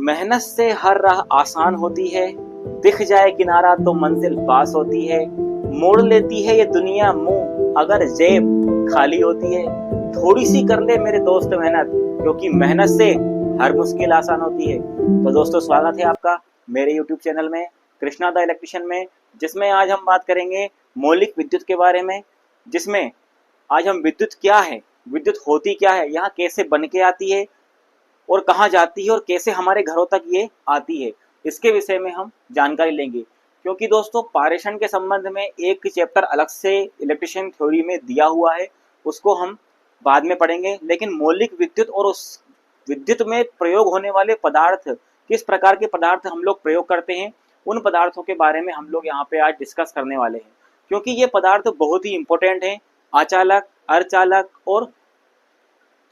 मेहनत से हर राह आसान होती है, दिख जाए किनारा तो मंजिल पास होती है। मोड़ लेती है ये दुनिया मुंह अगर जेब खाली होती है। थोड़ी सी कर ले मेरे दोस्त मेहनत, क्योंकि मेहनत से हर मुश्किल आसान होती है। तो दोस्तों, स्वागत है आपका मेरे YouTube चैनल में, कृष्णा द इलेक्ट्रिशियन में, जिसमें आज हम बात करेंगे मौलिक विद्युत के बारे में। जिसमें आज हम विद्युत क्या है, विद्युत होती क्या है, यहाँ कैसे बन के आती है और कहाँ जाती है और कैसे हमारे घरों तक ये आती है, इसके विषय में हम जानकारी लेंगे। क्योंकि दोस्तों, पारेषण के संबंध में एक चैप्टर अलग से इलेक्ट्रिशियन थ्योरी में दिया हुआ है, उसको हम बाद में पढ़ेंगे। लेकिन मौलिक विद्युत और उस विद्युत में प्रयोग होने वाले पदार्थ, किस प्रकार के पदार्थ हम लोग प्रयोग करते हैं, उन पदार्थों के बारे में हम लोग यहाँ पे आज डिस्कस करने वाले हैं। क्योंकि ये पदार्थ बहुत ही इंपॉर्टेंट हैं। आचालक, अर्धचालक और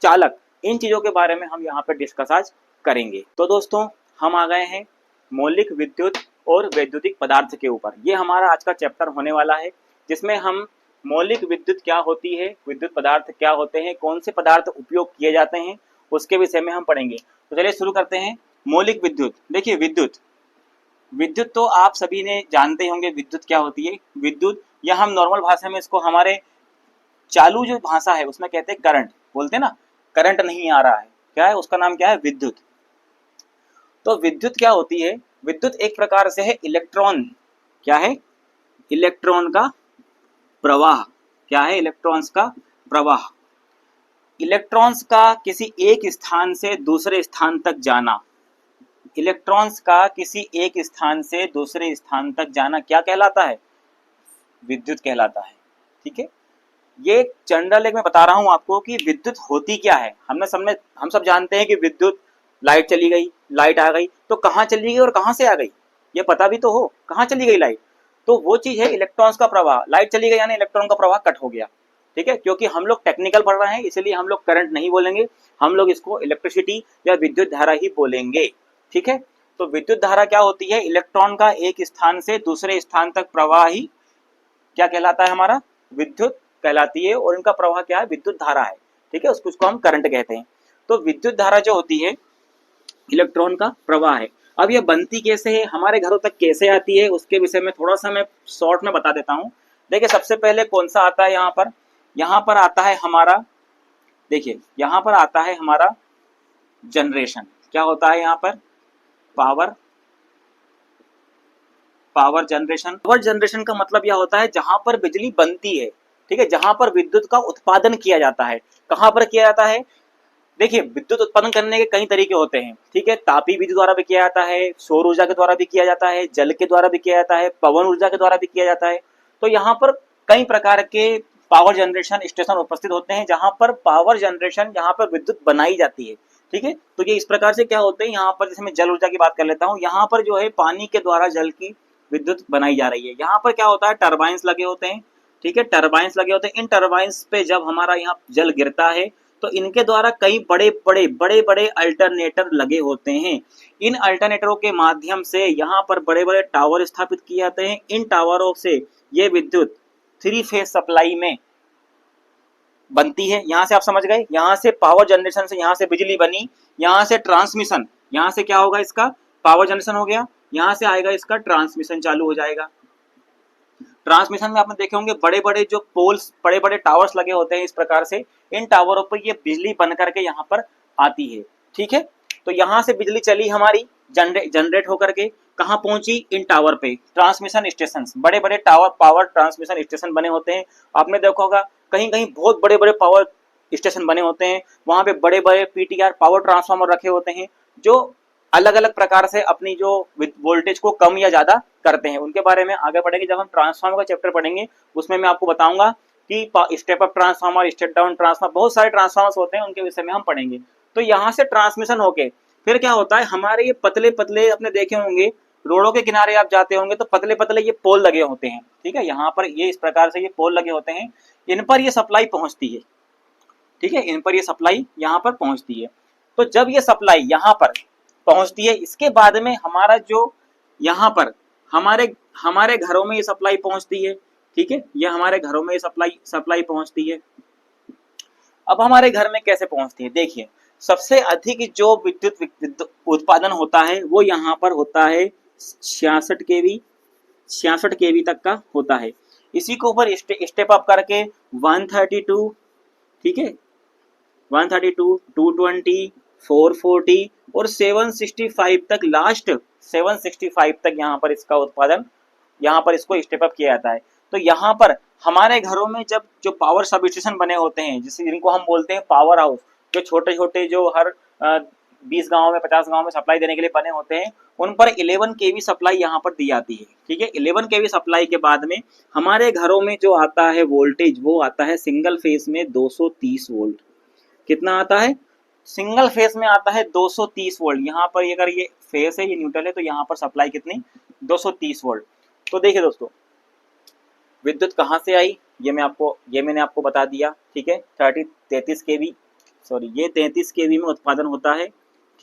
चालक, इन चीजों के बारे में हम यहाँ पे डिस्कस आज करेंगे। तो दोस्तों, हम आ गए हैं मौलिक विद्युत और वैद्युतिक पदार्थ के ऊपर। ये हमारा आज का चैप्टर होने वाला है, जिसमें हम मौलिक विद्युत क्या होती है, विद्युत पदार्थ क्या होते हैं, कौन से पदार्थ उपयोग किए जाते हैं, उसके विषय में हम पढ़ेंगे। तो चलिए शुरू करते हैं। मौलिक विद्युत। देखिए, विद्युत विद्युत तो आप सभी ने जानते होंगे विद्युत क्या होती है। विद्युत, या हम नॉर्मल भाषा में इसको, हमारे चालू जो भाषा है उसमें कहते हैं करंट, बोलते हैं ना, करंट नहीं आ रहा है, क्या है उसका नाम, क्या है, विद्युत। तो विद्युत क्या होती है? विद्युत एक प्रकार से है इलेक्ट्रॉन, क्या है, इलेक्ट्रॉन का प्रवाह। क्या है? इलेक्ट्रॉन्स का प्रवाह। इलेक्ट्रॉन्स का किसी एक स्थान से दूसरे स्थान तक जाना। इलेक्ट्रॉन्स का किसी एक स्थान से दूसरे स्थान तक जाना क्या कहलाता है? विद्युत कहलाता है। ठीक है, ये जनरल एक मैं बता रहा हूं आपको कि विद्युत होती क्या है। हम सब जानते हैं कि विद्युत, लाइट चली गई, लाइट आ गई, तो कहाँ चली गई और कहाँ से आ गई, ये पता भी तो हो, कहाँ चली गई लाइट। तो वो चीज है इलेक्ट्रॉन्स का प्रवाह। लाइट चली गई यानी इलेक्ट्रॉन का प्रवाह कट हो गया। ठीक है, क्योंकि हम लोग टेक्निकल पढ़ रहे हैं, इसलिए हम लोग करंट नहीं बोलेंगे, हम लोग इसको इलेक्ट्रिसिटी या विद्युत धारा ही बोलेंगे। ठीक है, तो विद्युत धारा क्या होती है? इलेक्ट्रॉन का एक स्थान से दूसरे स्थान तक प्रवाह ही क्या कहलाता है? हमारा विद्युत कहलाती है। और इनका प्रवाह क्या है? विद्युत धारा है। ठीक है, उसको हम करंट कहते हैं। तो विद्युत धारा जो होती है इलेक्ट्रॉन का प्रवाह है। अब ये बनती कैसे है, हमारे घरों तक कैसे आती है, उसके विषय में थोड़ा सा मैं शॉर्ट में बता देता हूँ। देखिए, सबसे पहले कौन सा आता है यहाँ पर आता है हमारा, देखिए यहाँ पर आता है हमारा जनरेशन। क्या होता है यहाँ पर? Power generation. पावर जनरेशन का मतलब यह होता है जहां पर बिजली बनती है। ठीक है, जहां पर विद्युत का उत्पादन किया जाता है। कहां पर किया जाता है? देखिए, विद्युत उत्पादन करने के कई तरीके होते हैं। ठीक है, तापीय विधि द्वारा भी किया जाता है, सौर ऊर्जा के द्वारा भी किया जाता है, जल के द्वारा भी किया जाता है, पवन ऊर्जा के द्वारा भी किया जाता है। तो यहाँ पर कई प्रकार के पावर जनरेशन स्टेशन उपस्थित होते हैं, जहां पर पावर जनरेशन, जहां पर विद्युत बनाई जाती है। ठीक है, तो ये इस प्रकार से क्या होते हैं, यहाँ पर जैसे मैं जल ऊर्जा की बात कर लेता हूँ, यहाँ पर जो है पानी के द्वारा जल की विद्युत बनाई जा रही है। यहाँ पर क्या होता है? टरबाइंस लगे होते हैं। ठीक है, टरबाइंस लगे होते हैं। इन टरबाइंस पे जब हमारा यहाँ जल गिरता है, तो इनके द्वारा कई बड़े बड़े अल्टरनेटर लगे होते हैं। इन अल्टरनेटरों के माध्यम से यहाँ पर बड़े बड़े टावर स्थापित किए जाते हैं। इन टावरों से ये विद्युत 3 फेज सप्लाई में बनती है। यहाँ से आप समझ गए, यहाँ से पावर जनरेशन से, यहाँ से बिजली बनी, यहाँ से ट्रांसमिशन, यहाँ से क्या होगा, इसका पावर जनरेशन हो गया, यहाँ से आएगा इसका ट्रांसमिशन चालू हो जाएगा। ट्रांसमिशन में आपने देखे होंगे बड़े बड़े जो पोल्स, बड़े बड़े टावर्स लगे होते हैं। इस प्रकार से इन टावरों पर ये बिजली बन करके यहाँ पर आती है। ठीक है, तो यहाँ से बिजली चली हमारी, जनरेट होकर के कहाँ पहुंची? इन टावर पे, ट्रांसमिशन स्टेशन, बड़े बड़े टावर, पावर ट्रांसमिशन स्टेशन बने होते हैं। आपने देखा होगा कहीं कहीं बहुत बड़े बड़े पावर स्टेशन बने होते हैं, वहां पे बड़े बड़े पीटीआर पावर ट्रांसफार्मर रखे होते हैं, जो अलग अलग प्रकार से अपनी जो वोल्टेज को कम या ज्यादा करते हैं। उनके बारे में आगे पढ़ेंगे, जब हम ट्रांसफार्मर का चैप्टर पढ़ेंगे उसमें मैं आपको बताऊंगा कि step up transformer, step down transformer, बहुत सारे ट्रांसफार्मर्स होते हैं, उनके विषय में हम पढ़ेंगे। तो यहाँ से ट्रांसमिशन होके फिर क्या होता है, हमारे ये पतले पतले, आपने देखे होंगे रोडों के किनारे आप जाते होंगे तो पतले पतले ये पोल लगे होते हैं। ठीक है, यहाँ पर ये इस प्रकार से ये पोल लगे होते हैं, इन पर ये सप्लाई पहुंचती है। ठीक है, इन पर ये सप्लाई यहाँ पर पहुंचती है। तो जब ये सप्लाई यहाँ पर पहुंचती है, इसके बाद में हमारा जो यहाँ पर हमारे घरों में ये सप्लाई पहुंचती है। ठीक है, ये हमारे घरों में सप्लाई पहुंचती है। अब हमारे घर में कैसे पहुंचती है? देखिए, सबसे अधिक जो विद्युत उत्पादन होता है वो यहाँ पर होता है 66 केवी तक का होता है। इसी को ऊपर स्टेप अप करके 132, ठीक है, 132, 220, 440 और 765 तक, लास्ट 765 तक यहाँ पर इसका उत्पादन, यहाँ पर इसको स्टेप अप किया जाता है। तो यहाँ पर हमारे घरों में जब जो पावर सब स्टेशन बने होते हैं, जिनको हम बोलते हैं पावर हाउस, जो छोटे छोटे जो हर 20 गांव में 50 गांव में सप्लाई देने के लिए बने होते हैं, उन पर 11 केवी सप्लाई यहाँ पर दी जाती है। ठीक है, 11 केवी सप्लाई के बाद में हमारे घरों में जो आता है वोल्टेज, वो आता है सिंगल फेज में 230 वोल्ट। कितना आता है? सिंगल फेज में आता है 230 वोल्ट। यहाँ पर अगर ये फेज है, ये न्यूट्रल है, तो यहाँ पर सप्लाई कितनी? 230 वोल्ट। तो देखिए दोस्तों, विद्युत कहाँ से आई ये मैंने आपको बता दिया। ठीक है, 33 केवी, सॉरी ये 33 केवी में उत्पादन होता है।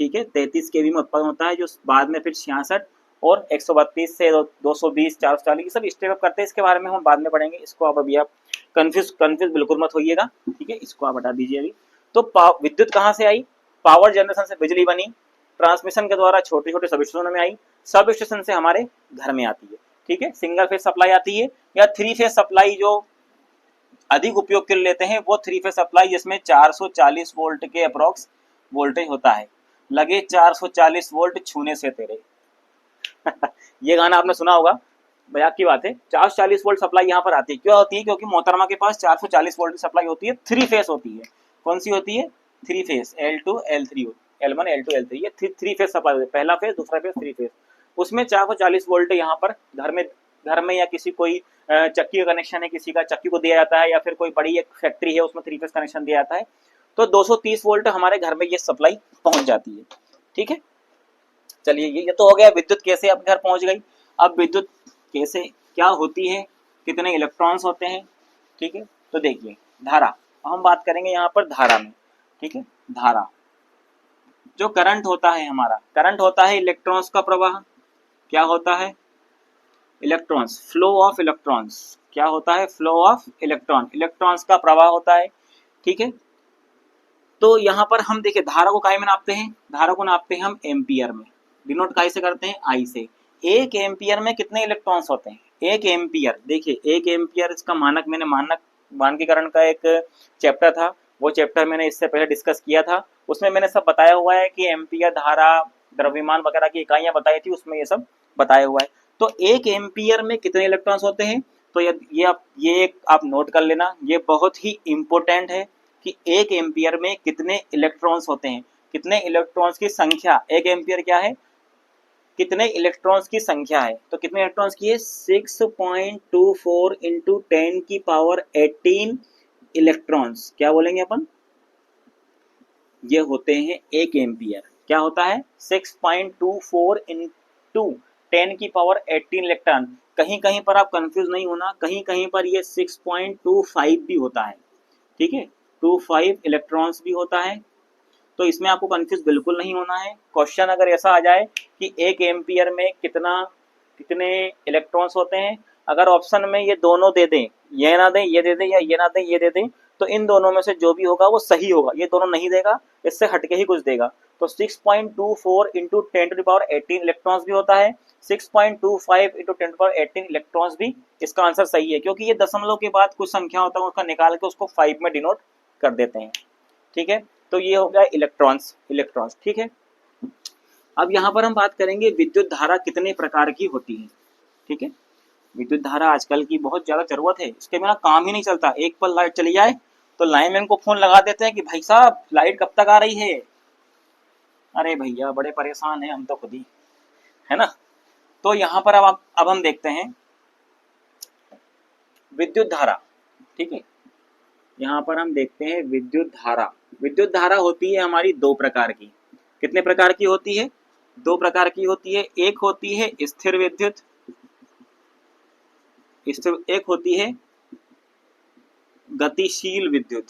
ठीक है, 33 केवी में उत्पादन होता है, जो बाद में फिर 66 और 132 से 220, 440 सब स्टेप अप करते हैं। इसके बारे में हम बाद में पढ़ेंगे। इसको आप अभी आप कंफ्यूज बिल्कुल मत होइएगा। ठीक है, इसको आप हटा दीजिए अभी। तो विद्युत कहाँ से आई? पावर जनरेशन से बिजली बनी, ट्रांसमिशन के द्वारा छोटे छोटे सब स्टेशनों में आई, सब स्टेशन से हमारे घर में आती है। ठीक है, सिंगल फेज सप्लाई आती है, या 3 फेज सप्लाई जो अधिक उपयोग के लिए लेते हैं, वो 3 फेज सप्लाई, जिसमें 440 वोल्ट के अप्रोक्स वोल्टेज होता है। लगे 440 वोल्ट छूने से तेरे ये गाना आपने सुना होगा, मजाक की बात है। 440 वोल्ट सप्लाई यहाँ पर आती है, क्यों होती है? क्योंकि मोहतरमा के पास 440 वोल्ट की सप्लाई होती है, 3 फेज होती है। कौन सी होती है? 3 phase, L2 L3, L1 L2 L3, ये 3 फेज सप्लाई होती है। पहला फेज, दूसरा फेज, 3 फेज। उसमें 440 वोल्ट यहाँ पर घर में या किसी कोई चक्की का कनेक्शन है, किसी का चक्की को दिया जाता है, या फिर कोई बड़ी एक फैक्ट्री है उसमें 3 फेज कनेक्शन दिया जाता है, तो 230 वोल्ट हमारे घर में ये सप्लाई पहुंच जाती है। ठीक है, चलिए ये तो हो गया विद्युत कैसे अपने घर पहुंच गई। अब विद्युत कैसे क्या होती है, कितने इलेक्ट्रॉन्स होते हैं। ठीक है, तो देखिए धारा, हम बात करेंगे यहाँ पर धारा में। ठीक है, धारा जो करंट होता है हमारा, करंट होता है इलेक्ट्रॉन्स का प्रवाह। क्या होता है? Electrons, flow of electrons. क्या होता है? फ्लो ऑफ इलेक्ट्रॉन, इलेक्ट्रॉन्स का प्रवाह होता है। ठीक है, तो यहाँ पर हम देखिए धारा को काय में नापते हैं? धारा को नापते हैं हम एम्पियर में। डिनोट काय से करते हैं? आई से। 1 एम्पियर में कितने इलेक्ट्रॉन्स होते हैं? 1 एम्पियर, देखिए 1 एम्पियर, इसका मानक मैंने मानकीकरण का एक चैप्टर था, वो चैप्टर मैंने इससे पहले डिस्कस किया था। उसमें मैंने सब बताया हुआ है कि एम्पियर, धारा, द्रव्यमान वगैरह की इकाइयां बताई थी, उसमें ये सब बताया हुआ है। तो 1 एम्पियर में कितने इलेक्ट्रॉन्स होते हैं? तो ये आप नोट कर लेना, ये बहुत ही इंपॉर्टेंट है कि 1 एम्पियर में कितने इलेक्ट्रॉन्स होते हैं, कितने इलेक्ट्रॉन्स की संख्या। 1 एम्पियर क्या है? कितने इलेक्ट्रॉन्स की संख्या है। तो कितने इलेक्ट्रॉन्स की है? 6.24 इंटू 10 की पावर 18 इलेक्ट्रॉन्स। क्या बोलेंगे अपन? ये होते हैं 1 एम्पियर। क्या होता है? 6.24 इंटू 10 की पावर 18 इलेक्ट्रॉन। कहीं कहीं पर आप कंफ्यूज नहीं होना, कहीं कहीं पर ये 6.25 भी होता है। ठीक है, 25 इलेक्ट्रॉन्स भी होता है, तो इसमें आपको कंफ्यूज बिल्कुल नहीं होना है। क्वेश्चन अगर ऐसा आ जाए कि 1 एम्पियर में कितने इलेक्ट्रॉन्स होते हैं, अगर ऑप्शन में ये दोनों दे दें, ये ना दें ये दे दें, या ये ना दें ये दे दें, तो इन दोनों में से जो भी होगा वो सही होगा। ये दोनों नहीं देगा, इससे हटके ही कुछ देगा। तो 6.24 into 10 to the power 18 electrons भी होता है, 6.25 इंटू 10 टू पावर 18 इलेक्ट्रॉन्स भी इसका आंसर सही है, क्योंकि ये दशमलव के बाद कुछ संख्या होता है, उसका निकाल के उसको 5 में डिनोट कर देते हैं। ठीक है, तो ये हो गया इलेक्ट्रॉन्स। ठीक है, अब यहाँ पर हम बात करेंगे विद्युत धारा कितने प्रकार की होती है। ठीक है, विद्युत धारा आजकल की बहुत ज्यादा जरूरत है, इसके बिना काम ही नहीं चलता। एक पल लाइट चली जाए तो लाइनमैन को फोन लगा देते हैं कि भाई साहब लाइट कब तक आ रही है। अरे भैया बड़े परेशान हैं हम तो खुद ही, है ना। तो यहाँ पर अब हम देखते हैं विद्युत धारा। ठीक है, यहाँ पर हम देखते हैं विद्युत धारा। विद्युत धारा होती है हमारी 2 प्रकार की। कितने प्रकार की होती है? 2 प्रकार की होती है। एक होती है स्थिर विद्युत, एक होती है गतिशील विद्युत।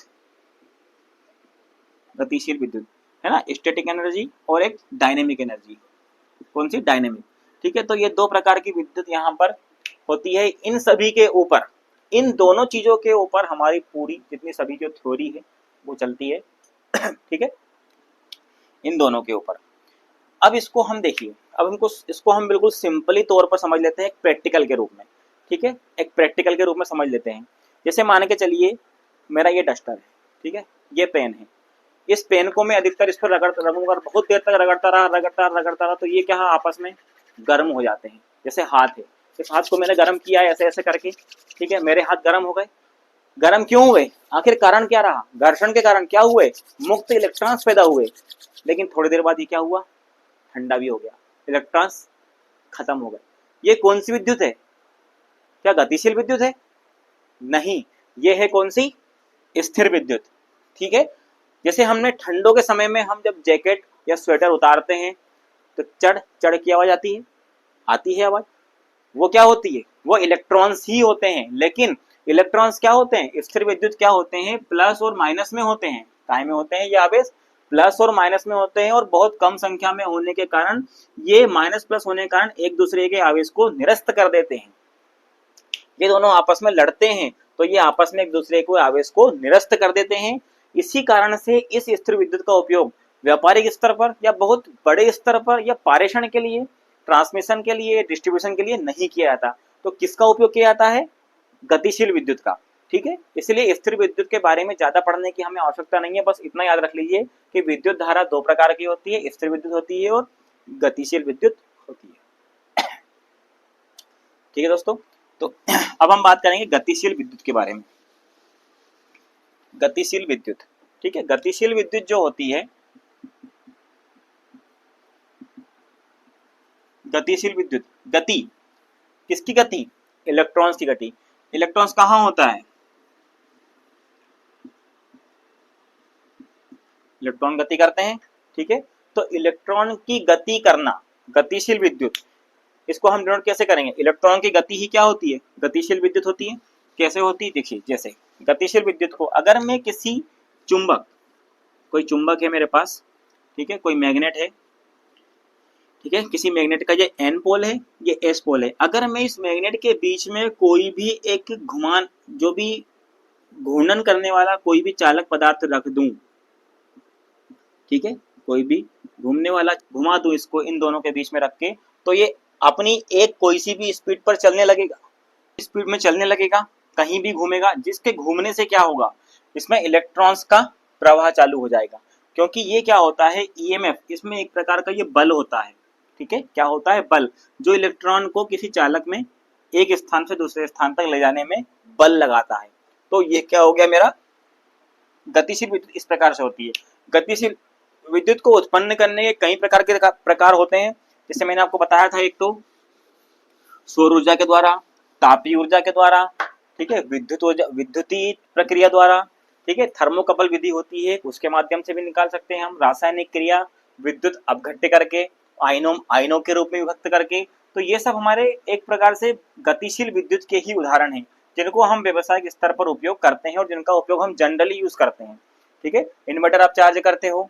गतिशील विद्युत है ना, स्टैटिक एनर्जी, और एक डायनेमिक एनर्जी। कौन सी? डायनेमिक। ठीक है, तो ये 2 प्रकार की विद्युत यहाँ पर होती है। इन सभी के ऊपर, इन दोनों चीजों के ऊपर हमारी पूरी जितनी सभी जो थ्योरी है वो चलती है। ठीक है, इन दोनों के ऊपर। अब इसको हम देखिए, अब इसको हम बिल्कुल सिंपली तौर पर समझ लेते हैं एक प्रैक्टिकल के रूप में, ठीक है, एक प्रैक्टिकल के रूप में समझ लेते हैं। जैसे मान के चलिए मेरा ये डस्टर है, ठीक है, ये पेन है, इस पेन को मैं अधिकतर इस पर रगड़ूंगा, बहुत देर तक रगड़ता रहा तो ये क्या है, आपस में गर्म हो जाते हैं। जैसे हाथ है, इस हाथ को मैंने गर्म किया ऐसे ऐसे करके, ठीक है, मेरे हाथ गर्म हो गए। गर्म क्यों हुए, आखिर कारण क्या रहा, घर्षण के कारण क्या हुए, मुक्त इलेक्ट्रॉन्स पैदा हुए। लेकिन थोड़ी देर बाद ये क्या हुआ, ठंडा भी हो गया, इलेक्ट्रॉन्स खत्म हो गए। ये कौन सी विद्युत है, क्या गतिशील विद्युत है, नहीं, ये है कौन सी, स्थिर विद्युत, ठीक है। जैसे हमने ठंडों के समय में हम जब जैकेट या स्वेटर उतारते हैं तो चढ़ चढ़ की आवाज आती है आवाज, वो क्या होती है, वो इलेक्ट्रॉन्स ही होते हैं। लेकिन इलेक्ट्रॉन्स क्या होते हैं, स्थिर विद्युत क्या होते हैं, प्लस और माइनस में होते हैं। काय में होते हैं ये आवेश, प्लस और माइनस में होते हैं, और बहुत कम संख्या में होने के कारण ये माइनस प्लस होने के कारण एक दूसरे के आवेश को निरस्त कर देते हैं। ये दोनों आपस में लड़ते हैं तो ये आपस में एक दूसरे को आवेश को निरस्त कर देते हैं। इसी कारण से इस स्थिर विद्युत का उपयोग व्यापारिक स्तर पर या बहुत बड़े स्तर पर या पारेषण के लिए, ट्रांसमिशन के लिए, डिस्ट्रीब्यूशन के लिए नहीं किया जाता। तो किसका उपयोग किया जाता है, गतिशील विद्युत का, ठीक है। इसलिए स्थिर विद्युत के बारे में ज्यादा पढ़ने की हमें आवश्यकता नहीं है, बस इतना याद रख लीजिए कि विद्युत धारा दो प्रकार की होती है, स्थिर विद्युत होती है और गतिशील विद्युत होती है, ठीक है दोस्तों। तो अब हम बात करेंगे गतिशील विद्युत के बारे में। गतिशील विद्युत, ठीक है, गतिशील विद्युत जो होती है, गतिशील विद्युत, गति किसकी गति, इलेक्ट्रॉन्स की गति। इलेक्ट्रॉन्स कहाँ होता है, इलेक्ट्रॉन गति करते हैं, ठीक है। तो इलेक्ट्रॉन की गति करना गतिशील विद्युत, इसको हम डिनोट कैसे करेंगे, इलेक्ट्रॉन की गति ही क्या होती है, गतिशील विद्युत होती है। कैसे होती है, देखिए, जैसे गतिशील विद्युत को अगर मैं किसी चुंबक, कोई चुंबक है मेरे पास, ठीक है, कोई मैग्नेट है, ठीक है, किसी मैग्नेट का ये एन पोल है, ये एस पोल है, अगर मैं इस मैग्नेट के बीच में कोई भी एक घुमान, जो भी घूर्णन करने वाला कोई भी चालक पदार्थ रख दूं, ठीक है, कोई भी घूमने वाला घुमा दूं इसको इन दोनों के बीच में रख के, तो ये अपनी एक कोई सी भी स्पीड पर चलने लगेगा, स्पीड में चलने लगेगा, कहीं भी घूमेगा, जिसके घूमने से क्या होगा, इसमें इलेक्ट्रॉन्स का प्रवाह चालू हो जाएगा। क्योंकि ये क्या होता है, ईएमएफ, इसमें एक प्रकार का ये बल होता है, ठीक है, क्या होता है, बल, जो इलेक्ट्रॉन को किसी चालक में एक स्थान से दूसरे स्थान तक ले जाने में बल लगाता है। तो ये क्या हो गया मेरा, गतिशील विद्युत इस प्रकार से होती है। गतिशील विद्युत को उत्पन्न करने के कई प्रकार के प्रकार होते हैं, जैसे मैंने आपको बताया था, एक तो सौर ऊर्जा के द्वारा, तापीय ऊर्जा के द्वारा, ठीक है, विद्युतीय प्रक्रिया द्वारा, ठीक है, थर्मोकपल विधि होती है, उसके माध्यम से भी निकाल सकते हैं हम, रासायनिक क्रिया, विद्युत अपघट्य करके, आयनों के रूप में विभक्त करके। तो ये सब हमारे एक प्रकार से गतिशील विद्युत के ही उदाहरण हैं, जिनको हम व्यवसायिक स्तर पर उपयोग करते हैं और जिनका उपयोग हम जनरली यूज करते हैं, ठीक है। इन्वर्टर आप चार्ज करते हो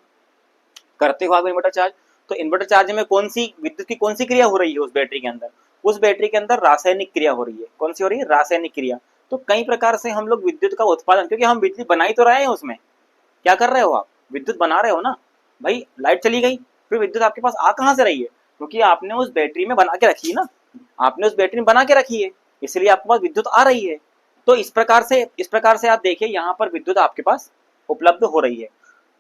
आप इन्वर्टर चार्ज, तो इन्वर्टर चार्ज में कौन सी विद्युत की कौन सी क्रिया हो रही है उस बैटरी के अंदर, उस बैटरी के अंदर रासायनिक क्रिया हो रही है। कौन सी हो रही है, रासायनिक क्रिया। तो कई प्रकार से हम लोग विद्युत का उत्पादन, क्योंकि हम बिजली बना ही तो रहे हैं, उसमें क्या कर रहे हो आप, विद्युत बना रहे हो ना भाई। लाइट चली गई, फिर विद्युत आपके पास आ कहाँ से रही है, क्योंकि आपने उस बैटरी में बना के रखी है ना, आपने उस बैटरी में बना के रखी है, इसलिए आपके पास विद्युत आ रही है। तो इस प्रकार से आप देखिए, यहाँ पर विद्युत आपके पास उपलब्ध हो रही है।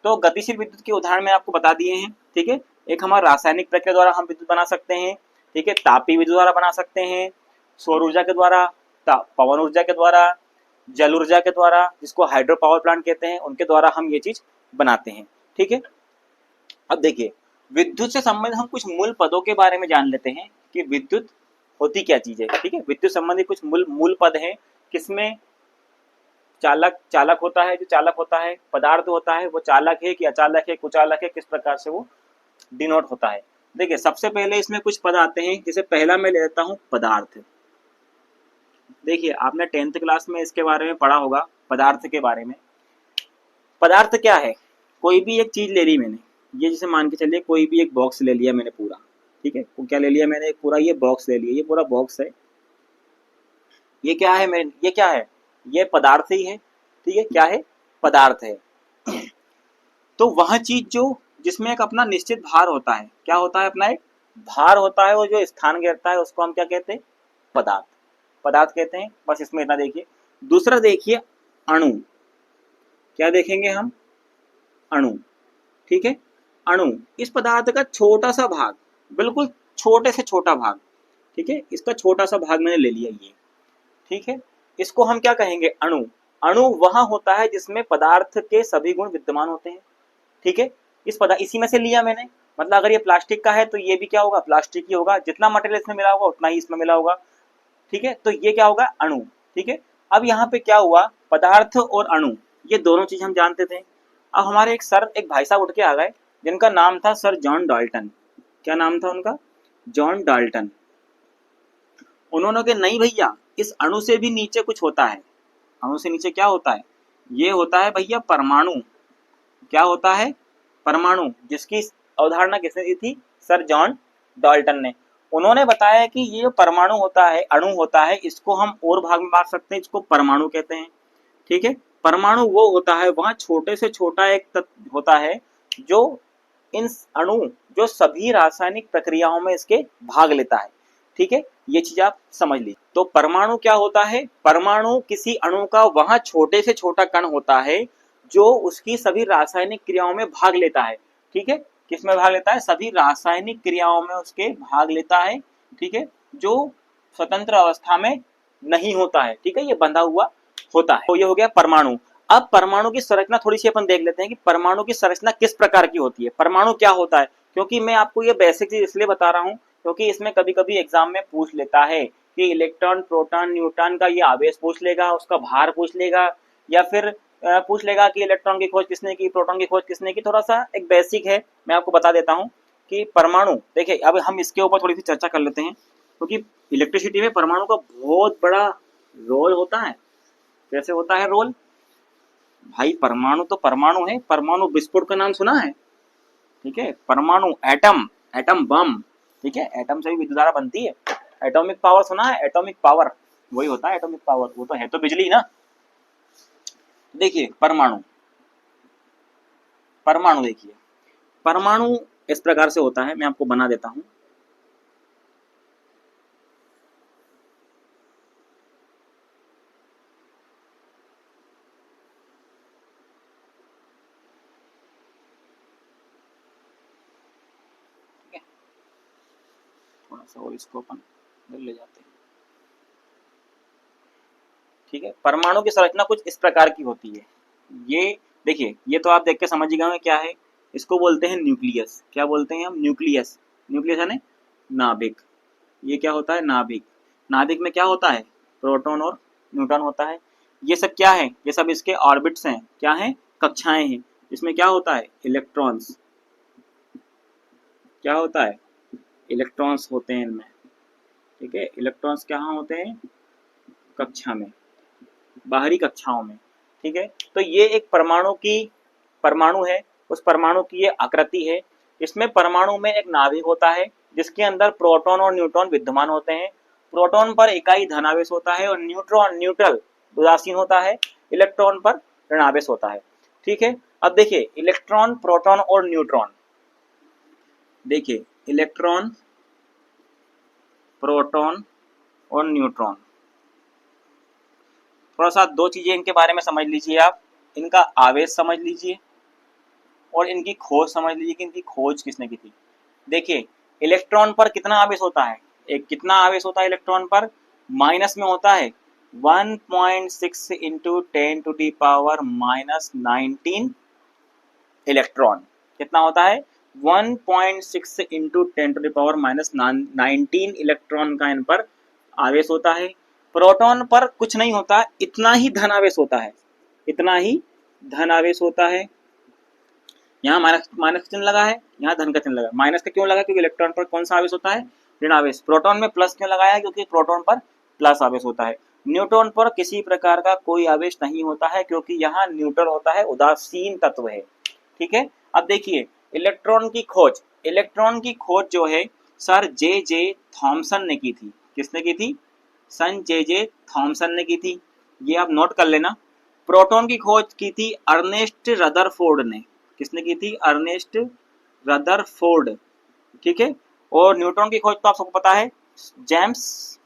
तो गतिशील विद्युत के उदाहरण मैं आपको बता दिए हैं, ठीक है। एक हमारा रासायनिक प्रक्रिया द्वारा हम विद्युत बना सकते हैं, ठीक है, तापीय विद्युत द्वारा बना सकते हैं, सौर ऊर्जा के द्वारा, पवन ऊर्जा के द्वारा, जल ऊर्जा के द्वारा, जिसको हाइड्रो पावर प्लांट कहते हैं, उनके द्वारा हम ये चीज बनाते हैं, ठीक है। अब देखिए, विद्युत से संबंधित हम कुछ मूल पदों के बारे में जान लेते हैं कि विद्युत होती क्या चीज है, ठीक है। विद्युत संबंधी कुछ मूल पद है, किसमें चालक होता है, जो चालक होता है, पदार्थ होता है, वो चालक है कि अचालक है, कुचालक है, किस प्रकार से वो डिनोट होता है। देखिए, सबसे पहले इसमें कुछ पद आते हैं, जैसे पहला मैं ले लेता हूं पदार्थ। देखिए, आपने 10th क्लास में इसके बारे में पढ़ा होगा, पदार्थ के बारे में। पदार्थ क्या है, कोई भी एक चीज ले ली मैंने, ये जैसे मान के चलिए कोई भी एक बॉक्स ले लिया मैंने पूरा, ठीक है, वो क्या ले लिया मैंने, पूरा ये बॉक्स ले लिया, ये पूरा बॉक्स है, ये क्या है, ये क्या है, ये पदार्थ ही है, ठीक है, क्या है, पदार्थ है। तो वह चीज जो जिसमें एक अपना निश्चित भार होता है। क्या होता है? अपना एक भार होता है, वो जो स्थान घेरता है उसको हम क्या कहते हैं? पदार्थ। पदार्थ कहते हैं। बस इसमें इतना देखिए। दूसरा देखिए अणु। क्या देखेंगे हम? अणु। ठीक है, अणु इस पदार्थ का छोटा सा भाग, बिल्कुल छोटे से छोटा भाग। ठीक है, इसका छोटा सा भाग मैंने ले लिया ये। ठीक है, इसको हम क्या कहेंगे? अणु। अणु वहां होता है जिसमें पदार्थ के सभी गुण विद्यमान होते हैं। ठीक है, इसी में से लिया मैंने। मतलब अगर ये प्लास्टिक का है तो ये भी क्या होगा? प्लास्टिक ही होगा। जितना मटेरियल इसमें मिला होगा उतना ही इसमें मिला होगा। ठीक है, तो ये क्या होगा? अणु। ठीक है, अब यहाँ पे क्या हुआ? पदार्थ और अणु ये दोनों चीज हम जानते थे। अब हमारे एक भाई साहब उठ के आ गए जिनका नाम था सर जॉन डाल्टन। क्या नाम था उनका? John Dalton. उन्होंने कहा नहीं भैया, इस अणु से भी नीचे कुछ होता है। अणु से नीचे क्या होता है? ये होता है भैया परमाणु। क्या होता है? परमाणु, जिसकी अवधारणा किसने दी थी? सर जॉन डाल्टन ने। उन्होंने बताया कि ये परमाणु होता है, अणु होता है, इसको हम और भाग में बांट सकते हैं, इसको परमाणु कहते हैं। ठीक है, परमाणु वो होता है वहां छोटे से छोटा एक तत्व होता है जो इन अणु जो सभी रासायनिक प्रक्रियाओं में इसके भाग लेता है। ठीक है, ये चीज आप समझ ली। तो परमाणु क्या होता है? परमाणु किसी अणु का वहां छोटे से छोटा कण होता है जो उसकी सभी रासायनिक क्रियाओं में भाग लेता है। ठीक है, किसमें भाग लेता है? सभी रासायनिक क्रियाओं में उसके भाग लेता है। ठीक है, जो स्वतंत्र अवस्था में नहीं होता है। ठीक है, ये बंधा हुआ होता है। तो ये हो गया परमाणु। अब परमाणु की संरचना थोड़ी सी अपन देख लेते हैं कि परमाणु की संरचना किस प्रकार की होती है, परमाणु क्या होता है। क्योंकि मैं आपको ये बेसिक चीज इसलिए बता रहा हूँ क्योंकि इसमें कभी कभी एग्जाम में पूछ लेता है कि इलेक्ट्रॉन, प्रोटॉन, न्यूट्रॉन का ये आवेश पूछ लेगा, उसका भार पूछ लेगा, या फिर पूछ लेगा कि इलेक्ट्रॉन की खोज किसने की, प्रोटॉन की खोज किसने की। थोड़ा सा एक बेसिक है, मैं आपको बता देता हूँ कि परमाणु, देखिए अब हम इसके ऊपर थोड़ी सी चर्चा कर लेते हैं क्योंकि इलेक्ट्रिसिटी में परमाणु का बहुत बड़ा रोल होता है। कैसे होता है रोल? भाई परमाणु तो परमाणु है। परमाणु विस्फोट का नाम सुना है? ठीक है, परमाणु, एटम, एटम बम। ठीक है, एटम से भी विद्युत धारा बनती है। एटॉमिक पावर सुना है? एटॉमिक पावर वही होता है एटॉमिक पावर, वो तो है तो बिजली ना। देखिए परमाणु, परमाणु देखिए, परमाणु इस प्रकार से होता है, मैं आपको बना देता हूं। थोड़ा सा और इसको अपन ले जाते हैं। ठीक है, परमाणु की संरचना कुछ इस प्रकार की होती है। ये देखिए, ये तो आप देख के समझ गए क्या है। इसको बोलते हैं न्यूक्लियस। क्या बोलते हैं हम? न्यूक्लियस। न्यूक्लियस यानी नाभिक। ये क्या होता है? नाभिक। नाभिक में क्या होता है? प्रोटॉन और न्यूट्रॉन होता है। ये सब क्या है? ये सब इसके ऑर्बिट्स हैं। क्या है? कक्षाएं हैं। इसमें क्या होता है? इलेक्ट्रॉन्स। क्या होता है? इलेक्ट्रॉन्स होते हैं इनमें। ठीक है, इलेक्ट्रॉन्स कहाँ होते हैं? कक्षा में, बाहरी कक्षाओं में। ठीक है, तो ये एक परमाणु है। उस परमाणु की ये आकृति है। इसमें परमाणु में एक नाभिक होता है जिसके अंदर प्रोटॉन और न्यूट्रॉन विद्यमान होते हैं। प्रोटॉन पर इकाई धनावेश होता है और न्यूट्रल उदासीन होता है। इलेक्ट्रॉन पर ऋणावेश होता है। ठीक है, अब देखिए इलेक्ट्रॉन, प्रोटॉन और न्यूट्रॉन। देखिए इलेक्ट्रॉन, प्रोटॉन और न्यूट्रॉन, थोड़ा सा दो चीजें इनके बारे में समझ लीजिए आप। इनका आवेश समझ लीजिए और इनकी खोज समझ लीजिए कि इनकी खोज किसने की थी। देखिए इलेक्ट्रॉन पर कितना आवेश होता है? एक कितना आवेश होता है इलेक्ट्रॉन पर? माइनस में होता है 1.6 इंटू 10⁻⁻19 इलेक्ट्रॉन। कितना होता है? 1.6 इंटू 10⁻⁻19 इलेक्ट्रॉन का इन पर आवेश होता है। प्रोटॉन पर कुछ नहीं होता, इतना ही धनावेश होता है, इतना ही धनावेश होता है। यहाँ माइनस का चिन्ह लगा है, यहाँ धन का चिन्ह लगा। माइनस का क्यों लगा? क्योंकि इलेक्ट्रॉन पर कौन सा आवेश होता है? ऋणावेश। प्रोटॉन में प्लस क्यों लगाया है? क्योंकि प्रोटॉन पर प्लस आवेश होता है। न्यूट्रॉन पर किसी प्रकार का कोई आवेश नहीं होता है क्योंकि यहाँ न्यूट्रल होता है, उदासीन तत्व है। ठीक है, अब देखिए इलेक्ट्रॉन की खोज, इलेक्ट्रॉन की खोज जो है सर जे थॉमसन ने की थी। किसने की थी? सन जे थॉमसन ने की थी। ये आप नोट कर लेना। प्रोटॉन की खोज की थी अर्नेस्ट रदरफोर्ड ने। किसने की थी? अर्नेस्ट रदरफोर्ड, ठीक है। और न्यूट्रॉन की खोज तो आप सबको पता है, जेम्स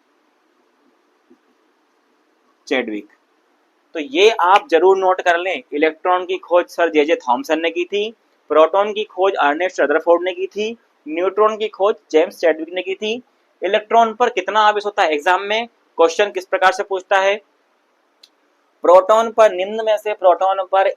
चैडविक। तो ये आप जरूर नोट कर लें, इलेक्ट्रॉन की खोज सर जे थॉमसन ने की थी, प्रोटॉन की खोज अर्नेस्ट रदरफोर्ड ने की थी, न्यूट्रॉन की खोज जेम्स चैडविक ने की थी। इलेक्ट्रॉन पर कितना आवेश होता है, एग्जाम में क्वेश्चन किस प्रकार से पूछता है, प्रोटॉन पर निम्न में से प्रोटॉन पर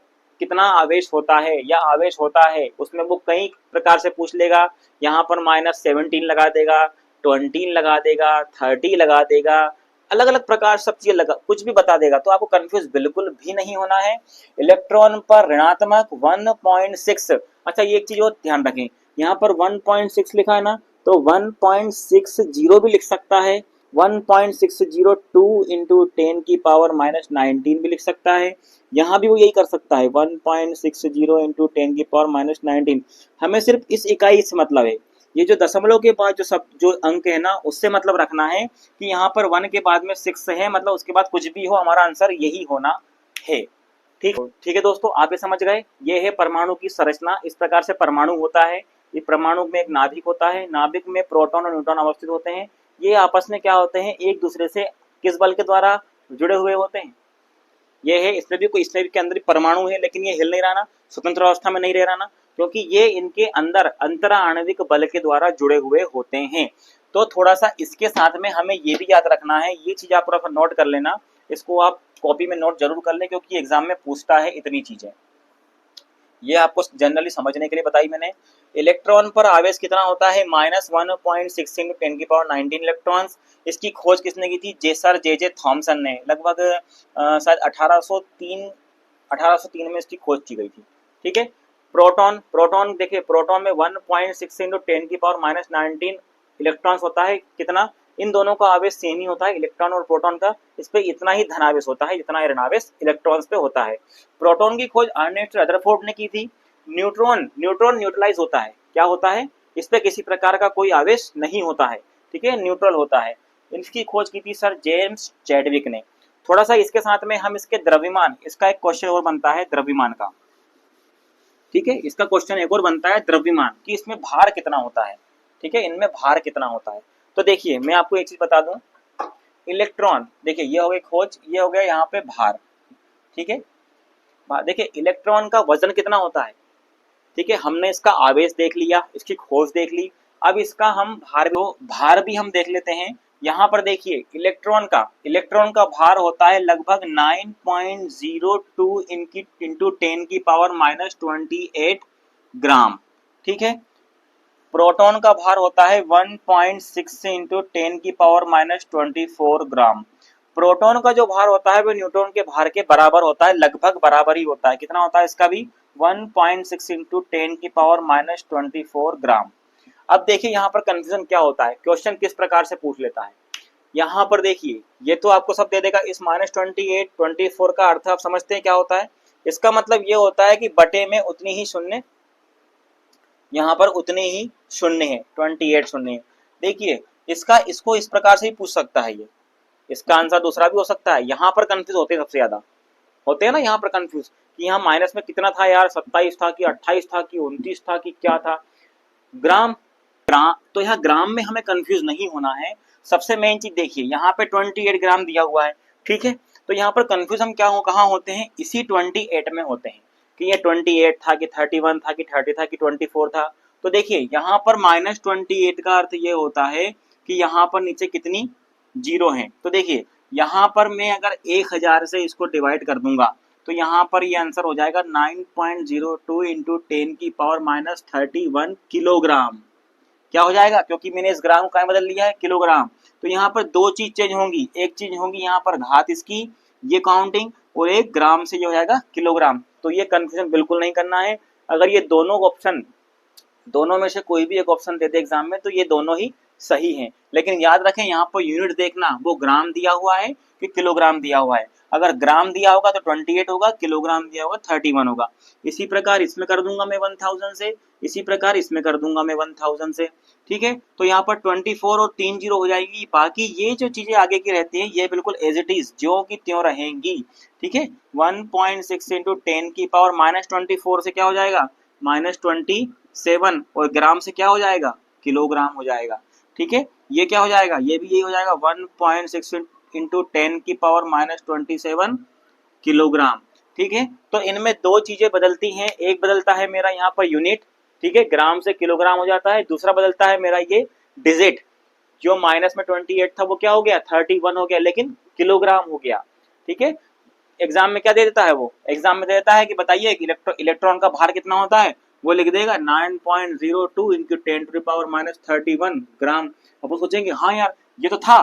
कितना आवेश होता है या आवेश होता है, उसमें वो कई प्रकार से पूछ लेगा। यहाँ पर -17 लगा देगा, 20 लगा देगा, 30 लगा देगा, अलग अलग प्रकार सब चीजें लगा, कुछ भी बता देगा। तो आपको कंफ्यूज बिल्कुल भी नहीं होना है। इलेक्ट्रॉन पर ऋणात्मक 1.6, अच्छा ये एक चीज और ध्यान रखें, यहाँ पर 1.6 लिखा है ना, तो 1.60 भी लिख सकता है, 1.602 इंटू 10 की पावर -19 भी लिख सकता है। यहाँ भी वो यही कर सकता है, 1.60 इंटू 10 की पावर -19। हमें सिर्फ इस इकाई से मतलब है, ये जो दशमलव के बाद जो अंक है ना, उससे मतलब रखना है कि यहाँ पर 1 के बाद में 6 है, मतलब उसके बाद कुछ भी हो, हमारा आंसर यही होना है। ठीक है दोस्तों, आप ये समझ गए, ये है परमाणु की संरचना। इस प्रकार से परमाणु होता है। इस परमाणु में एक नाभिक होता है, नाभिक में प्रोटॉन और न्यूट्रॉन अवस्थित होते हैं। ये आपस में क्या होते हैं, एक दूसरे से किस बल के द्वारा जुड़े हुए होते हैं, ये है। इसमें भी के अंदर परमाणु है, लेकिन ये हिल नहीं रहा ना, स्वतंत्र अवस्था में नहीं रह रहा ना, क्योंकि ये इनके अंदर अंतरा आणविक बल के द्वारा जुड़े हुए होते हैं। तो थोड़ा सा इसके साथ में हमें ये भी याद रखना है, ये चीज आप थोड़ा नोट कर लेना, इसको आप कॉपी में नोट जरूर कर लें, क्योंकि एग्जाम में पूछता है इतनी चीजें। ये आपको जनरली समझने के लिए बताई मैंने। इलेक्ट्रॉन पर आवेश कितना होता है, -1.6 इंटू 10 की पावर 19 इलेक्ट्रॉन्स। इसकी खोज किसने की थी, सर जे थॉमसन ने, लगभग शायद 1803 में इसकी खोज की गई थी, ठीक है। प्रोटॉन देखिए, प्रोटॉन में 1.6 इंटू 10 की पावर -19 इलेक्ट्रॉन्स होता है। कितना, इन दोनों का आवेश सेम ही होता है, इलेक्ट्रॉन और प्रोटॉन का, इस पे इतना ही धनावेश होता है जितना ऋणावेश इलेक्ट्रॉन्स पे होता है। प्रोटॉन की खोज अर्नेस्ट रदरफोर्ड ने की थी। न्यूट्रॉन न्यूट्रलाइज होता है, क्या होता है, इस पे किसी प्रकार का कोई आवेश नहीं होता है, ठीक है, न्यूट्रल होता है। इसकी खोज की थी सर जेम्स चैडविक ने। थोड़ा सा इसके साथ में हम इसके द्रव्यमान, इसका एक क्वेश्चन और बनता है द्रव्यमान का, ठीक है, इसका क्वेश्चन एक और बनता है द्रव्यमान कि इसमें भार कितना होता है, ठीक है, इनमें भार कितना होता है। तो देखिए मैं आपको एक चीज बता दूं, इलेक्ट्रॉन, देखिए ये हो गई खोज, ये हो गया यहाँ पे भार, ठीक है। देखिए इलेक्ट्रॉन का वजन कितना होता है, ठीक है, हमने इसका आवेश देख लिया, इसकी खोज देख ली, अब इसका हम भार भी हम देख लेते हैं। यहाँ पर देखिए इलेक्ट्रॉन का भार होता है लगभग 9.02 इंटू 10 की पावर -28 ग्राम, ठीक है। प्रोटॉन का भार होता है 1.6 इंटू 10 की पावर -24 ग्राम। प्रोटॉन का जो भार होता है वो न्यूट्रॉन के भार के बराबर होता है, लगभग बराबर ही होता है। कितना होता है इसका भी, 1.6 इंटू 10 की पावर -24 ग्राम। अब देखिए यहाँ पर कंफ्यूजन क्या होता है, क्वेश्चन किस प्रकार से पूछ लेता है। यहाँ पर देखिए ये तो आपको सब दे देगा, इस -28 24 का अर्थ आप समझते हैं क्या होता है, इसका मतलब ये होता है कि बटे में उतनी ही शून्य, यहाँ पर उतने ही शून्य है, 28 शून्य है। देखिए इसको इस प्रकार से ही पूछ सकता है, ये इसका आंसर दूसरा भी हो सकता है। यहाँ पर कंफ्यूज होते हैं, सबसे ज्यादा होते हैं ना यहाँ पर कंफ्यूज, कि यहाँ माइनस में कितना था यार, 27 था कि 28 था कि 29 था कि क्या था, ग्राम। तो यहाँ ग्राम में हमें कंफ्यूज नहीं होना है। सबसे मेन चीज देखिए, यहाँ पे 28 ग्राम दिया हुआ है, ठीक है। तो यहाँ पर कंफ्यूज हम कहाँ होते हैं, इसी 28 में होते हैं, कि ये 28 था कि 31 था कि 30 था कि 24 था। तो देखिए यहाँ पर -28 का अर्थ ये होता है कि यहाँ पर नीचे कितनी जीरो है। तो देखिए यहाँ पर मैं अगर 1000 से इसको डिवाइड कर दूंगा, तो यहाँ पर ये आंसर हो जाएगा 9.02 इंटू 10 की पावर -31 किलोग्राम। क्या हो जाएगा, क्योंकि मैंने इस ग्राम का बदल लिया है किलोग्राम। तो यहाँ पर दो चीज चेंज होंगी, एक चीज होगी यहाँ पर घात इसकी, ये काउंटिंग, और एक ग्राम से ये हो जाएगा किलोग्राम। तो ये कंफ्यूजन बिल्कुल नहीं करना है। अगर ये दोनों ऑप्शन, दोनों में से कोई भी एक ऑप्शन दे दे एग्जाम में, तो ये दोनों ही सही हैं। लेकिन याद रखें यहाँ पर यूनिट देखना, वो ग्राम दिया हुआ है कि किलोग्राम दिया हुआ है। अगर ग्राम दिया होगा तो 28 होगा, किलोग्राम दिया होगा 31 होगा। इसी प्रकार इसमें कर दूंगा मैं 1000 से, इसी प्रकार इसमें कर दूंगा मैं 1000 से, ठीक है। तो यहाँ पर 24 और 3 जीरो हो जाएगी। बाकी ये जो चीजें आगे की रहती हैं ये बिल्कुल एज इट इज ज्यों की त्यों रहेंगी, ठीक है। 1.6 इंटू 10 की पावर -24 से क्या हो जाएगा, -27 और ग्राम से क्या हो जाएगा, किलोग्राम हो जाएगा। ठीक है, ये क्या हो जाएगा, ये भी यही हो जाएगा 1.6 इंटू 10 की पावर -27 किलोग्राम। ठीक है, तो इनमें दो चीजें बदलती हैं, एक बदलता है मेरा यहाँ पर यूनिट, ठीक है, ग्राम से किलोग्राम हो जाता है, दूसरा बदलता है मेरा ये डिजिट, जो माइनस में 28 था वो क्या हो गया 31 हो गया, लेकिन किलोग्राम हो गया। ठीक है, एग्जाम में क्या दे देता है, वो एग्जाम में दे देता है कि बताइए इलेक्ट्रॉन का भार कितना होता है, वो लिख देगा 9.02 इंटू 10⁻31 ग्राम। अब वो सोचेंगे हाँ यार ये तो था,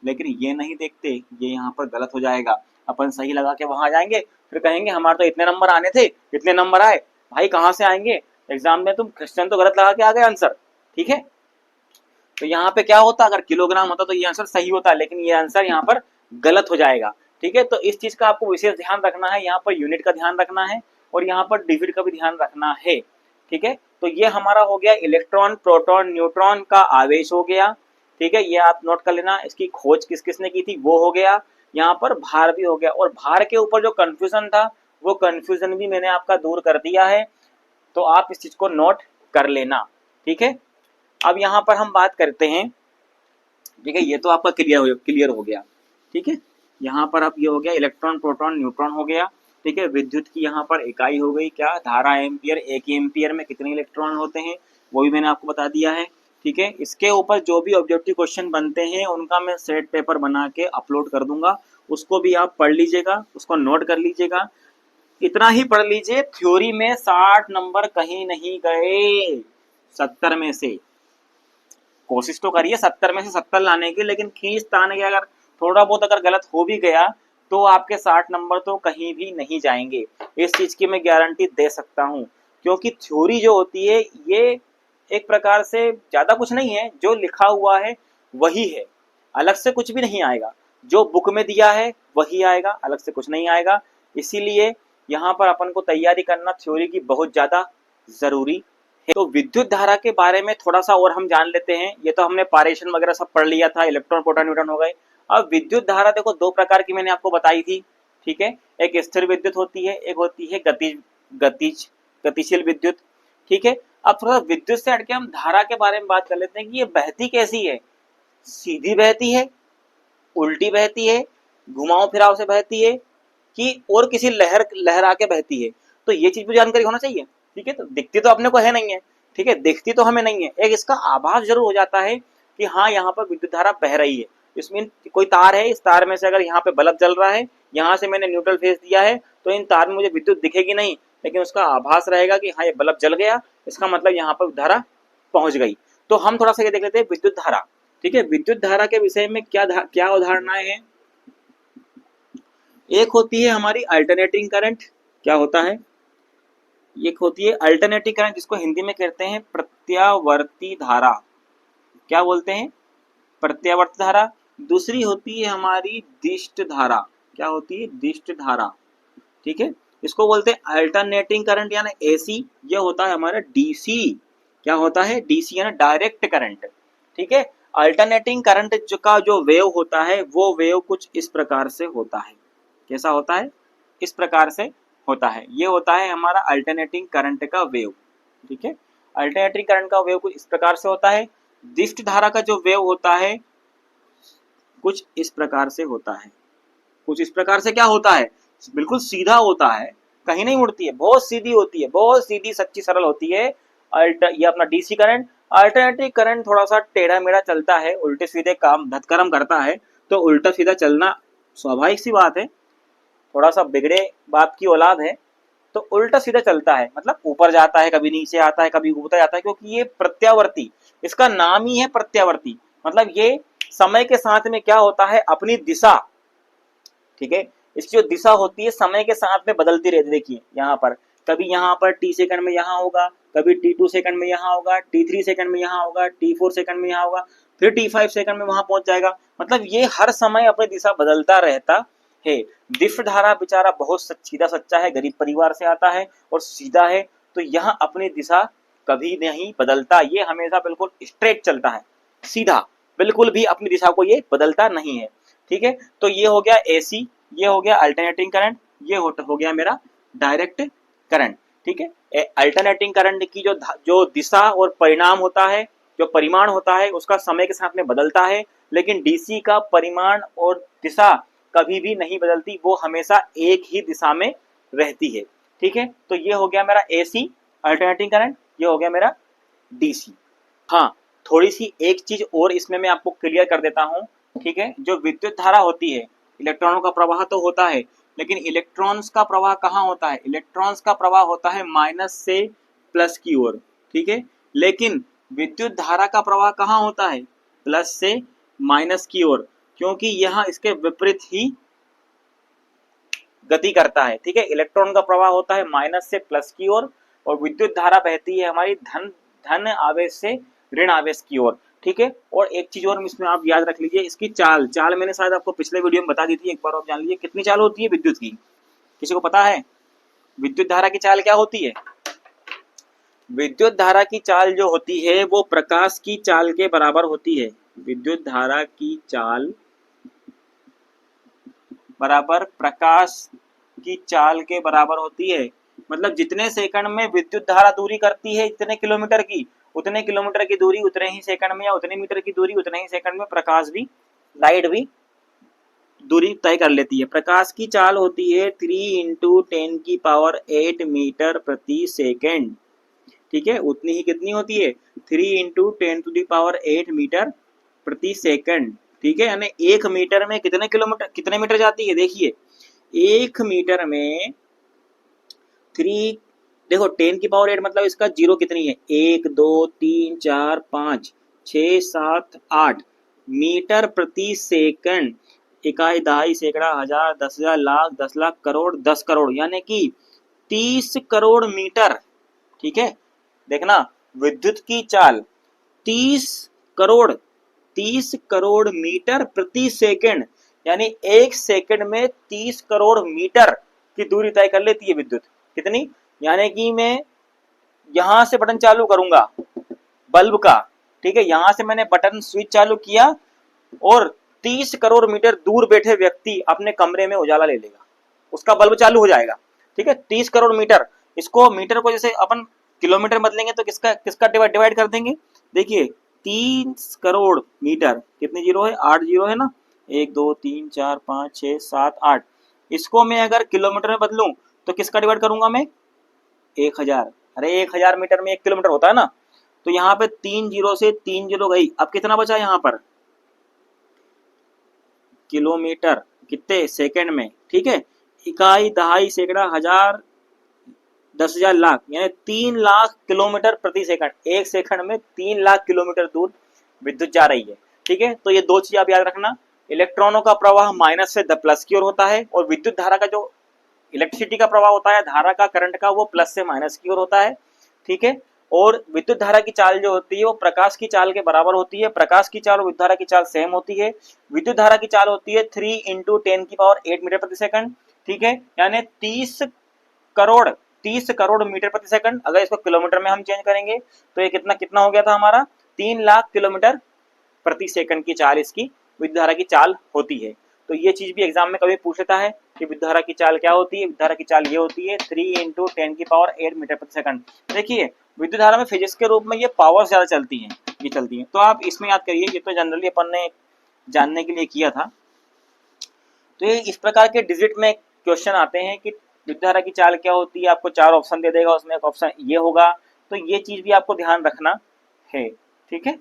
लेकिन ये नहीं देखते, ये यहाँ पर गलत हो जाएगा। अपन सही लगा के वहां जाएंगे, फिर कहेंगे हमारे तो इतने नंबर आने थे, इतने नंबर आए। भाई कहाँ से आएंगे, एग्जाम में तुम क्वेश्चन तो गलत लगा के आ गए आंसर। ठीक है, तो यहाँ पे क्या होता, अगर किलोग्राम होता तो ये आंसर सही होता, लेकिन ये आंसर यहाँ पर गलत हो जाएगा। ठीक है, तो इस चीज का आपको विशेष ध्यान रखना है, यहाँ पर यूनिट का ध्यान रखना है और यहाँ पर डिजिट का भी ध्यान रखना है। ठीक है, तो ये हमारा हो गया इलेक्ट्रॉन प्रोटॉन न्यूट्रॉन का आवेश हो गया। ठीक है, ये आप नोट कर लेना, इसकी खोज किस किसने की थी वो हो गया। यहाँ पर भार भी हो गया, और भार के ऊपर जो कंफ्यूजन था वो कंफ्यूजन भी मैंने आपका दूर कर दिया है, तो आप इस चीज को नोट कर लेना। ठीक है, अब यहाँ पर हम बात करते हैं, ठीक है, ये तो आपका क्लियर हो गया। ठीक है, यहाँ पर अब ये हो गया इलेक्ट्रॉन प्रोटॉन न्यूट्रॉन हो गया। ठीक है, विद्युत की यहाँ पर इकाई हो गई क्या, धारा एम्पियर, एक एम्पियर में कितने इलेक्ट्रॉन होते हैं वो भी मैंने आपको बता दिया है। ठीक है, इसके ऊपर जो भी ऑब्जेक्टिव क्वेश्चन बनते हैं उनका मैं सेट पेपर बना के अपलोड कर दूंगा, उसको भी आप पढ़ लीजिएगा, उसको नोट कर लीजिएगा। इतना ही पढ़ लीजिए, थ्योरी में 60 नंबर कहीं नहीं गए 70 में से। कोशिश तो करिए 70 में से 70 लाने की, लेकिन खींच तान के अगर थोड़ा बहुत अगर गलत हो भी गया तो आपके 60 नंबर तो कहीं भी नहीं जाएंगे, इस चीज की मैं गारंटी दे सकता हूँ। क्योंकि थ्योरी जो होती है ये एक प्रकार से ज्यादा कुछ नहीं है, जो लिखा हुआ है वही है, अलग से कुछ भी नहीं आएगा, जो बुक में दिया है वही आएगा, अलग से कुछ नहीं आएगा। इसीलिए यहाँ पर अपन को तैयारी करना थ्योरी की बहुत ज्यादा जरूरी है। तो विद्युत धारा के बारे में थोड़ा सा और हम जान लेते हैं। ये तो हमने पारेषण वगैरह सब पढ़ लिया था, इलेक्ट्रॉन प्रोटॉन न्यूट्रॉन हो गए। अब विद्युत धारा देखो दो प्रकार की मैंने आपको बताई थी। ठीक है, एक स्थिर विद्युत होती है, एक होती है गतिशील विद्युत। ठीक है, अब थोड़ा विद्युत से हटके हम धारा के बारे में बात कर लेते हैं कि ये बहती कैसी है, सीधी बहती है, उल्टी बहती है, घुमाव फिराव से बहती है, कि और किसी लहरा के बहती है। तो ये चीज भी जानकारी होना चाहिए। ठीक है, तो दिखती तो अपने को है नहीं है, ठीक है, दिखती तो हमें नहीं है, एक इसका आभास जरूर हो जाता है कि हाँ यहाँ पर विद्युत धारा बह रही है। इसमें कोई तार है, इस तार में से अगर यहाँ पे बल्ब जल रहा है, यहाँ से मैंने न्यूट्रल फेस दिया है, तो इन तार में मुझे विद्युत दिखेगी नहीं, लेकिन उसका आभास रहेगा कि हाँ ये बल्ब जल गया, इसका मतलब यहाँ पर धारा पहुंच गई। तो हम थोड़ा सा ये देख लेते हैं विद्युत धारा। ठीक है, विद्युत धारा के विषय में क्या उदाहरणाएं हैं। एक होती है हमारी अल्टरनेटिंग करंट, क्या होता है, एक होती है अल्टरनेटिंग करंट जिसको हिंदी में कहते हैं प्रत्यावर्ती धारा, क्या बोलते हैं, प्रत्यावर्ती धारा। दूसरी होती है हमारी दिष्ट धारा, क्या होती है, दिष्ट धारा। ठीक है, इसको बोलते हैं अल्टरनेटिंग करंट यानी एसी, ये होता है हमारा डीसी, क्या होता है, डीसी यानी डायरेक्ट करंट। ठीक है, अल्टरनेटिंग करंट का जो वेव होता है वो वेव कुछ इस प्रकार से होता है, कैसा होता है, इस प्रकार से होता है, ये होता है हमारा अल्टरनेटिंग करंट का वेव। ठीक है, अल्टरनेटिंग करंट का वेव कुछ इस प्रकार से होता है। दिष्ट धारा का जो वेव होता है कुछ इस प्रकार से होता है, कुछ इस प्रकार से क्या होता है, बिल्कुल सीधा होता है, कहीं नहीं मुड़ती है, बहुत सीधी होती है, बहुत सीधी सच्ची सरल होती है। ये अपना डीसी करंट। अल्टरनेटिव करंट थोड़ा सा टेढ़ा मेढ़ा चलता है, उल्टे सीधे काम धतकरम करता है, तो उल्टा सीधा चलना स्वाभाविक सी बात है, थोड़ा सा बिगड़े बाप की औलाद है तो उल्टा सीधा चलता है, मतलब ऊपर जाता है, कभी नीचे आता है, कभी ऊपर जाता है, क्योंकि ये प्रत्यावर्ती, इसका नाम ही है प्रत्यावर्ती। मतलब ये समय के साथ में क्या होता है, अपनी दिशा, ठीक है, इसकी जो दिशा होती है समय के साथ में बदलती रहती है। देखिए यहाँ पर कभी यहाँ पर टी सेकंड में यहाँ होगा, कभी T2 सेकंड में यहाँ होगा, T3 सेकंड में यहाँ होगा, T4 सेकंड में यहाँ होगा, फिर T5 सेकंड में वहां पहुंच जाएगा। मतलब ये हर समय अपनी दिशा बदलता रहता है। दिष्ट धारा बेचारा बहुत सीधा सच्चा है, गरीब परिवार से आता है और सीधा है, तो यहाँ अपनी दिशा कभी नहीं बदलता, ये हमेशा बिल्कुल स्ट्रेट चलता है, सीधा, बिल्कुल भी अपनी दिशा को ये बदलता नहीं है। ठीक है, तो ये हो गया एसी, ये हो गया अल्टरनेटिंग करंट, ये हो गया मेरा डायरेक्ट करंट। ठीक है। अल्टरनेटिंग करंट की जो दिशा और परिणाम होता है, जो परिमाण होता है, उसका समय के साथ में बदलता है, लेकिन डीसी का परिमाण और दिशा कभी भी नहीं बदलती, वो हमेशा एक ही दिशा में रहती है। ठीक है, तो ये हो गया मेरा एसी अल्टरनेटिंग करंट, ये हो गया मेरा डीसी। हाँ, थोड़ी सी एक चीज और इसमें मैं आपको क्लियर कर देता हूँ। ठीक है, जो विद्युत धारा होती है, इलेक्ट्रॉनों का प्रवाह तो होता है, लेकिन इलेक्ट्रॉन्स का प्रवाह कहाँ होता है? इलेक्ट्रॉन्स का प्रवाह होता है माइनस से प्लस की ओर। ठीक है, लेकिन विद्युत धारा का प्रवाह कहाँ होता है? प्लस से माइनस की ओर, क्योंकि यहाँ इसके विपरीत ही गति करता है। ठीक है, इलेक्ट्रॉन का प्रवाह होता है माइनस से प्लस की ओर, और विद्युत धारा बहती है हमारी धन आवेश से ऋण आवेश की ओर। ठीक है, और एक चीज और इसमें आप याद रख लीजिए, इसकी चाल मैंने शायद आपको पिछले वीडियो में बता दी थी, एक बार आप जान लीजिए कितनी चाल होती है विद्युत की। किसी को पता है विद्युत धारा की चाल क्या होती है? विद्युत धारा की चाल जो होती है वो प्रकाश की चाल के बराबर होती है। विद्युत धारा की चाल बराबर प्रकाश की चाल के बराबर होती है। मतलब जितने सेकंड में विद्युत धारा दूरी करती है इतने किलोमीटर की, उतने किलोमीटर की दूरी उतने ही सेकंड में, या उतने मीटर की दूरी उतने ही सेकंड में प्रकाश भी, लाइट भी दूरी तय कर लेती है। प्रकाश की चाल होती है 3 × 10⁸ मीटर प्रति सेकेंड। ठीक है, उतनी ही कितनी होती है? 3 × 10⁸ मीटर प्रति सेकंड। ठीक है, यानी 1 मीटर में कितने मीटर जाती है? देखिए 1 मीटर में 3, देखो 10⁸ मतलब इसका जीरो कितनी है? 1 2 3 4 5 6 7 8 मीटर प्रति सेकंड। इकाई, दहाई, सैकड़ा, हजार, 10,000, लाख, 10 लाख, करोड़, 10 करोड़, यानी कि 30 करोड़ मीटर। ठीक है, देखना विद्युत की चाल 30 करोड़ 30 करोड़ मीटर प्रति सेकंड, यानी एक सेकंड में 30 करोड़ मीटर की दूरी तय कर लेती है विद्युत। कितनी? यानी कि मैं यहां से बटन चालू करूंगा बल्ब का, ठीक है, यहां से मैंने बटन स्विच चालू किया और 30 करोड़ मीटर दूर बैठे व्यक्ति अपने कमरे में उजाला ले लेगा, उसका बल्ब चालू हो जाएगा। ठीक है, 30 करोड़ मीटर, इसको मीटर को जैसे अपन किलोमीटर बदलेंगे तो किसका किसका डिवाइड कर देंगे। देखिए 30 करोड़ मीटर, कितने जीरो है? 8 जीरो है ना, 1 2 3 4 5 6 7 8। इसको मैं अगर किलोमीटर में बदलूं तो किसका डिवाइड करूंगा मैं? 1000। अरे 1000 मीटर में 1 किलोमीटर होता है ना, तो यहाँ पे 3 जीरो से 3 जीरो गई, अब कितना बचा यहाँ पर? किलोमीटर, कितने सेकंड में? ठीक है, इकाई, दहाई, सैकड़ा, हजार, 10,000, लाख, यानी 3 लाख किलोमीटर प्रति सेकंड। एक सेकंड में 3 लाख किलोमीटर दूर विद्युत जा रही है। ठीक है, तो ये दो चीज आप याद रखना, इलेक्ट्रॉनों का प्रवाह माइनस से प्लस की ओर होता है, और विद्युत धारा का जो इलेक्ट्रिसिटी का प्रवाह होता है, धारा का, करंट का, वो प्लस से माइनस की ओर होता है। ठीक है, और विद्युत धारा की चाल जो होती है वो प्रकाश की चाल के बराबर होती है। प्रकाश की चाल और विद्युत धारा की चाल सेम होती है। विद्युत धारा की चाल होती है 3 × 10⁸ मीटर प्रति सेकंड। ठीक है, यानी 30 करोड़ मीटर प्रति सेकंड। अगर इसको किलोमीटर में हम चेंज करेंगे तो ये कितना कितना हो गया था हमारा? 3 लाख किलोमीटर प्रति सेकंड की चाल इसकी विद्युत धारा की चाल होती है। तो ये चीज भी एग्जाम में कभी पूछ लेता है कि विद्युत धारा की चाल क्या होती है। विद्युत धारा की चाल ये होती है 3 × 10⁸ मीटर प्रति सेकंड। देखिए विद्युत धारा में फिजिक्स के रूप में ये पावर ज्यादा चलती हैं, ये चलती हैं, तो आप इसमें याद करिए, ये तो जनरली अपन ने जानने के लिए किया था। तो ये इस प्रकार के डिजिट में क्वेश्चन आते हैं कि विद्युत धारा की चाल क्या होती है, आपको 4 ऑप्शन दे देगा, उसमें एक ऑप्शन ये होगा, तो ये चीज भी आपको ध्यान रखना है। ठीक है,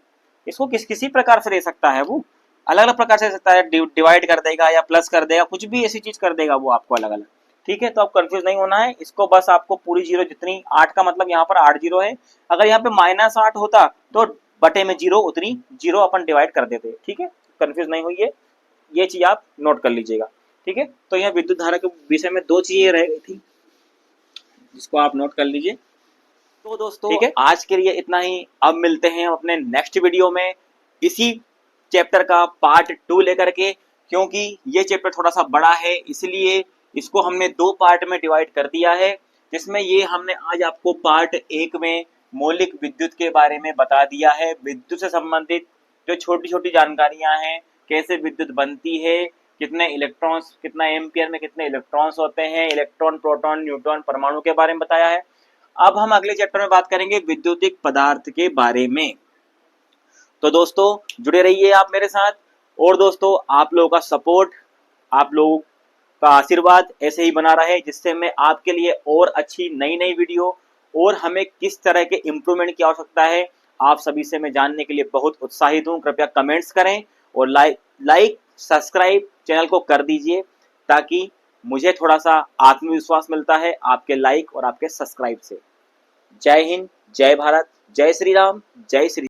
इसको किसी प्रकार से दे सकता है, वो अलग अलग प्रकार से दे सकता है, डिवाइड कर देगा या प्लस कर देगा, कुछ भी ऐसी चीज कर देगा वो आपको अलग अलग। ठीक है, तो आप कंफ्यूज नहीं होना है, इसको बस आपको पूरी जीरो, जितनी 8 का मतलब यहाँ पर 8 जीरो है, अगर यहाँ पे -8 होता तो बटे में जीरो, उतनी जीरो अपन डिवाइड कर देते। ठीक है, कंफ्यूज नहीं हुई है, ये चीज आप नोट कर लीजिएगा। ठीक है, तो यहाँ विद्युत धारा के विषय में 2 चीजें रह गई थी, जिसको आप नोट कर लीजिए। तो दोस्तों ठीक है, आज के लिए इतना ही। अब मिलते हैं अपने नेक्स्ट वीडियो में इसी चैप्टर का पार्ट 2 लेकर के, क्योंकि ये चैप्टर थोड़ा सा बड़ा है, इसलिए इसको हमने 2 पार्ट में डिवाइड कर दिया है, जिसमें ये हमने आज आपको पार्ट 1 में मौलिक विद्युत के बारे में बता दिया है। विद्युत से संबंधित जो छोटी छोटी जानकारियां हैं, कैसे विद्युत बनती है, कितने इलेक्ट्रॉन्स, कितना एम्पियर में कितने इलेक्ट्रॉन्स होते हैं, इलेक्ट्रॉन, प्रोटॉन, न्यूट्रॉन, परमाणु के बारे में बताया है। अब हम अगले चैप्टर में बात करेंगे विद्युतिक पदार्थ के बारे में। तो दोस्तों जुड़े रहिए आप मेरे साथ, और दोस्तों आप लोगों का सपोर्ट, आप लोगों का आशीर्वाद ऐसे ही बना रहे, जिससे मैं आपके लिए और अच्छी नई नई वीडियो और हमें किस तरह के इम्प्रूवमेंट की आवश्यकता है आप सभी से मैं जानने के लिए बहुत उत्साहित हूँ। कृपया कमेंट्स करें और लाइक सब्सक्राइब चैनल को कर दीजिए, ताकि मुझे थोड़ा सा आत्मविश्वास मिलता है आपके लाइक और आपके सब्सक्राइब से। जय हिंद, जय भारत, जय श्री राम, जय श्री